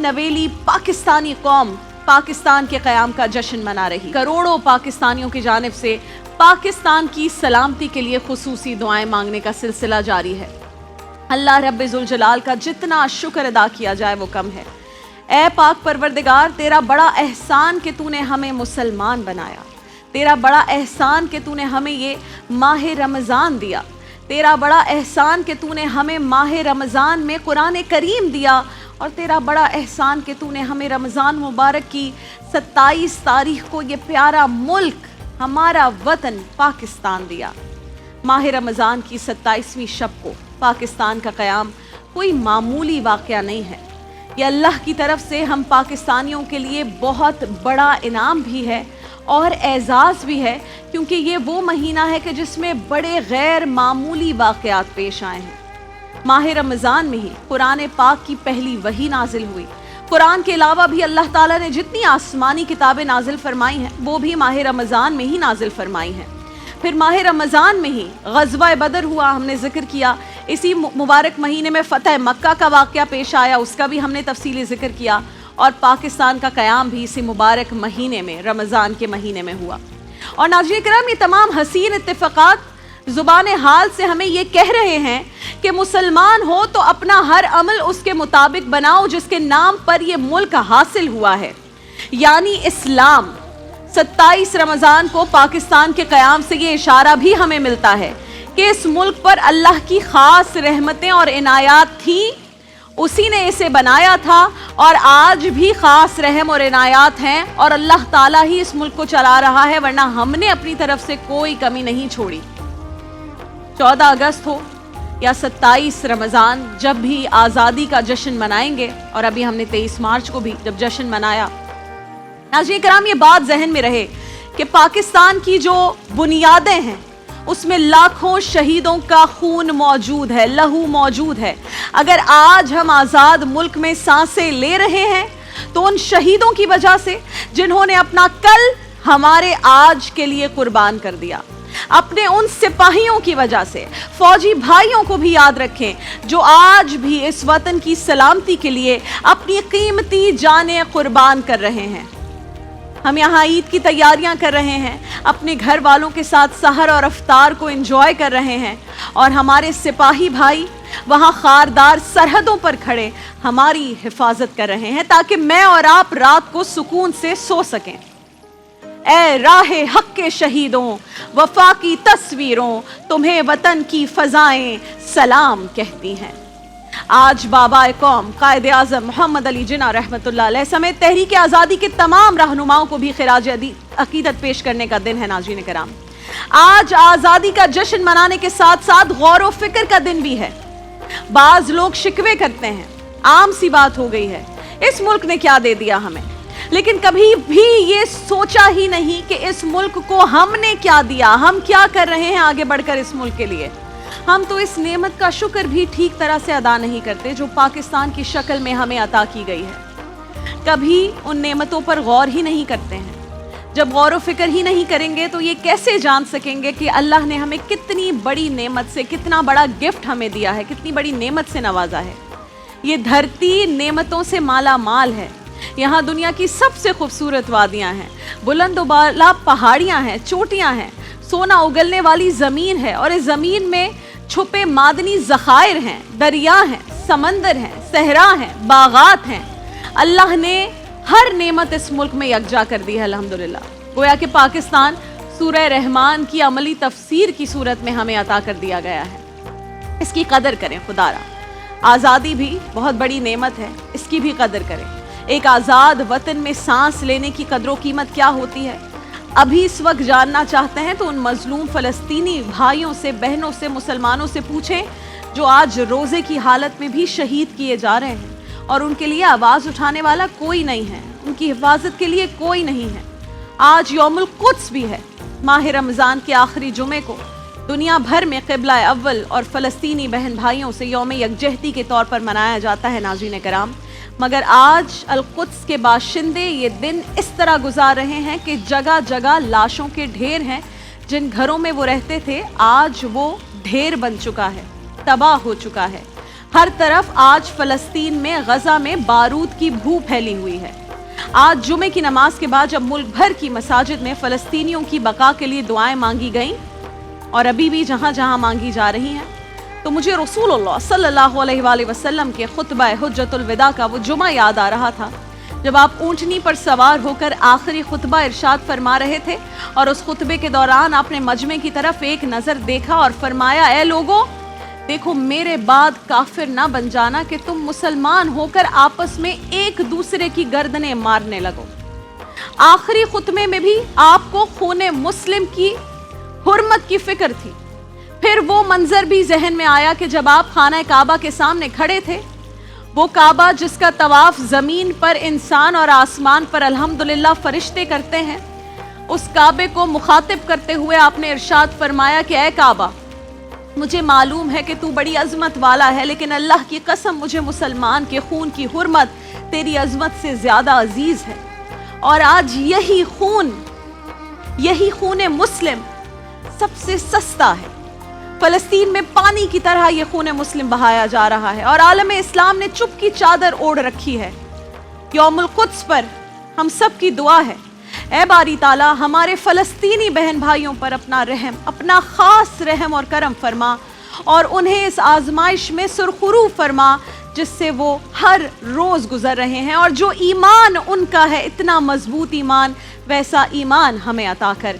नवेली पाकिस्तानी कौम पाकिस्तान के क़याम का जश्न मना रही। करोड़ों पाकिस्तानियों की जानिब से पाकिस्तान की सलामती के लिए खुसूसी दुआएं मांगने का सिलसिला जारी है। अल्लाह रब्बे जुल जलाल का जितना शुक्र अदा किया जाए वो कम है। ऐ पाक परवरदिगार, तेरा बड़ा एहसान कि तूने हमें मुसलमान बनाया, तेरा बड़ा एहसान कि तूने हमें ये माह रमज़ान दिया, तेरा बड़ा एहसान कि तूने हमें माह रमज़ान में कुरान करीम दिया, और तेरा बड़ा एहसान कि तूने हमें रमज़ान मुबारक की 27 तारीख को ये प्यारा मुल्क, हमारा वतन पाकिस्तान दिया। माह रमज़ान की 27वीं शब को पाकिस्तान का क़याम कोई मामूली वाक़या नहीं है। ये अल्लाह की तरफ से हम पाकिस्तानियों के लिए बहुत बड़ा इनाम भी है और एज़ाज़ भी है, क्योंकि ये वो महीना है कि जिसमें बड़े गैर मामूली वाक़यात पेश आए हैं। माह रमज़ान में ही कुरान पाक की पहली वही नाजिल हुई। कुरान के अलावा भी अल्लाह ताला ने जितनी आसमानी किताबें नाजिल फरमाई हैं वो भी माह रमज़ान में ही नाजिल फरमाई हैं। फिर माह रमज़ान में ही ग़ज़वा बदर हुआ, हमने ज़िक्र किया। इसी मुबारक महीने में फ़तह मक्का का वाक़या पेश आया, उसका भी हमने तफ़सीली ज़िक्र किया। और पाकिस्तान का क़याम भी इसी मुबारक महीने में, रमज़ान के महीने में हुआ। और नाज़रीन किराम, ये तमाम हसीन इत्तिफ़ाक़ात ज़ुबान हाल से हमें ये कह रहे हैं कि मुसलमान हो तो अपना हर अमल उसके मुताबिक बनाओ जिसके नाम पर यह मुल्क हासिल हुआ है, यानी इस्लाम। 27 रमज़ान को पाकिस्तान के क़याम से ये इशारा भी हमें मिलता है कि इस मुल्क पर अल्लाह की ख़ास रहमतें और इनायात थीं, उसी ने इसे बनाया था और आज भी ख़ास रहम और इनायात हैं, और अल्लाह ताला ही इस मुल्क को चला रहा है, वरना हमने अपनी तरफ से कोई कमी नहीं छोड़ी। 14 अगस्त हो या 27 रमज़ान, जब भी आज़ादी का जश्न मनाएंगे, और अभी हमने 23 मार्च को भी जब जश्न मनाया, नाज़रीन किराम ये बात जहन में रहे कि पाकिस्तान की जो बुनियादें हैं उसमें लाखों शहीदों का खून मौजूद है, लहू मौजूद है। अगर आज हम आज़ाद मुल्क में सांसें ले रहे हैं तो उन शहीदों की वजह से जिन्होंने अपना कल हमारे आज के लिए कुर्बान कर दिया, अपने उन सिपाहियों की वजह से। फौजी भाइयों को भी याद रखें जो आज भी इस वतन की सलामती के लिए अपनी कीमती जानें कुर्बान कर रहे हैं। हम यहाँ ईद की तैयारियां कर रहे हैं, अपने घर वालों के साथ सहर और अफ्तार को एंजॉय कर रहे हैं, और हमारे सिपाही भाई वहाँ खारदार सरहदों पर खड़े हमारी हिफाजत कर रहे हैं ताकि मैं और आप रात को सुकून से सो सकें। ऐ राहे हक के शहीदों, वफा की तस्वीरों, तुम्हें वतन की फजाएं सलाम कहती हैं। आज बाबा कौम कायदे आज़म मोहम्मद अली जिन्ना रहमतुल्लाह अलैह समेत तहरीक आज़ादी के तमाम रहनुमाओं को भी खिराज अकीदत पेश करने का दिन है। नाज़रीन किराम, आज आज़ादी का जश्न मनाने के साथ साथ गौर व फिक्र का दिन भी है। बाज लोग शिकवे करते हैं, आम सी बात हो गई है, इस मुल्क ने क्या दे दिया हमें, लेकिन कभी भी ये सोचा ही नहीं कि इस मुल्क को हमने क्या दिया, हम क्या कर रहे हैं आगे बढ़कर इस मुल्क के लिए। हम तो इस नेमत का शुक्र भी ठीक तरह से अदा नहीं करते जो पाकिस्तान की शक्ल में हमें अता की गई है। कभी उन नेमतों पर गौर ही नहीं करते हैं। जब गौर व फिक्र ही नहीं करेंगे तो ये कैसे जान सकेंगे कि अल्लाह ने हमें कितनी बड़ी नेमत से, कितना बड़ा गिफ्ट हमें दिया है, कितनी बड़ी नेमत से नवाजा है। ये धरती नेमतों से माला माल है। यहाँ दुनिया की सबसे खूबसूरत वादियाँ हैं, बुलंद बाला पहाड़ियाँ हैं, चोटियाँ हैं, सोना उगलने वाली ज़मीन है, और इस ज़मीन में छुपे मादनी ज़खायर हैं, दरिया हैं, समंदर हैं, सहरा हैं, बागात हैं। अल्लाह ने हर नेमत इस मुल्क में यकजा कर दी है अल्हम्दुलिल्लाह। गोया कि पाकिस्तान सूरह रहमान की अमली तफसीर की सूरत में हमें अता कर दिया गया है। इसकी कदर करें खुदारा। आज़ादी भी बहुत बड़ी नेमत है, इसकी भी कदर करें। एक आज़ाद वतन में सांस लेने की कदर व कीमत क्या होती है, अभी इस वक्त जानना चाहते हैं तो उन मजलूम फ़लस्तीनी भाइयों से, बहनों से, मुसलमानों से पूछें जो आज रोज़े की हालत में भी शहीद किए जा रहे हैं, और उनके लिए आवाज़ उठाने वाला कोई नहीं है, उनकी हिफाजत के लिए कोई नहीं है। आज यौमुल कुद्स भी है। माह रमज़ान के आखिरी जुमे को दुनिया भर में क़िबला अव्वल और फ़लस्तीनी बहन भाइयों से यौम यकजहती के तौर पर मनाया जाता है। नाज़रीन कराम, मगर आज अल-कुद्स के बाशिंदे ये दिन इस तरह गुजार रहे हैं कि जगह जगह लाशों के ढेर हैं। जिन घरों में वो रहते थे आज वो ढेर बन चुका है, तबाह हो चुका है। ہر طرف آج فلسطین میں غزہ میں بارود کی بھو پھیلی ہوئی ہے۔ آج جمعے کی نماز کے بعد جب ملک بھر کی مساجد میں فلسطینیوں کی بقا کے لیے دعائیں مانگی گئیں اور ابھی بھی جہاں جہاں مانگی جا رہی ہیں، تو مجھے رسول اللہ صلی اللہ علیہ وآلہ وسلم کے خطبہ حجۃ الوداع کا وہ جمعہ یاد آ رہا تھا جب آپ اونٹنی پر سوار ہو کر آخری خطبہ ارشاد فرما رہے تھے، اور اس خطبے کے دوران آپ نے مجمع کی طرف ایک نظر دیکھا اور فرمایا، اے لوگوں، دیکھو میرے بعد کافر نہ بن جانا کہ تم مسلمان ہو کر آپس میں ایک دوسرے کی گردنیں مارنے لگو۔ آخری خطبے میں بھی آپ کو خون مسلم کی حرمت کی فکر تھی۔ پھر وہ منظر بھی ذہن میں آیا کہ جب آپ خانہ کعبہ کے سامنے کھڑے تھے، وہ کعبہ جس کا طواف زمین پر انسان اور آسمان پر الحمدللہ فرشتے کرتے ہیں، اس کعبے کو مخاطب کرتے ہوئے آپ نے ارشاد فرمایا کہ اے کعبہ، مجھے معلوم ہے کہ تو بڑی عظمت والا ہے، لیکن اللہ کی قسم مجھے مسلمان کے خون کی حرمت تیری عظمت سے زیادہ عزیز ہے، اور آج یہی خون مسلم سب سے سستا ہے۔ فلسطین میں پانی کی طرح یہ خون مسلم بہایا جا رہا ہے، اور عالم اسلام نے چپ کی چادر اوڑھ رکھی ہے۔ یوم القدس پر ہم سب کی دعا ہے، اے باری تعالیٰ ہمارے فلسطینی بہن بھائیوں پر اپنا خاص رحم اور کرم فرما، اور انہیں اس آزمائش میں سرخرو فرما جس سے وہ ہر روز گزر رہے ہیں، اور جو ایمان ان کا ہے اتنا مضبوط ایمان، ویسا ایمان ہمیں عطا کر۔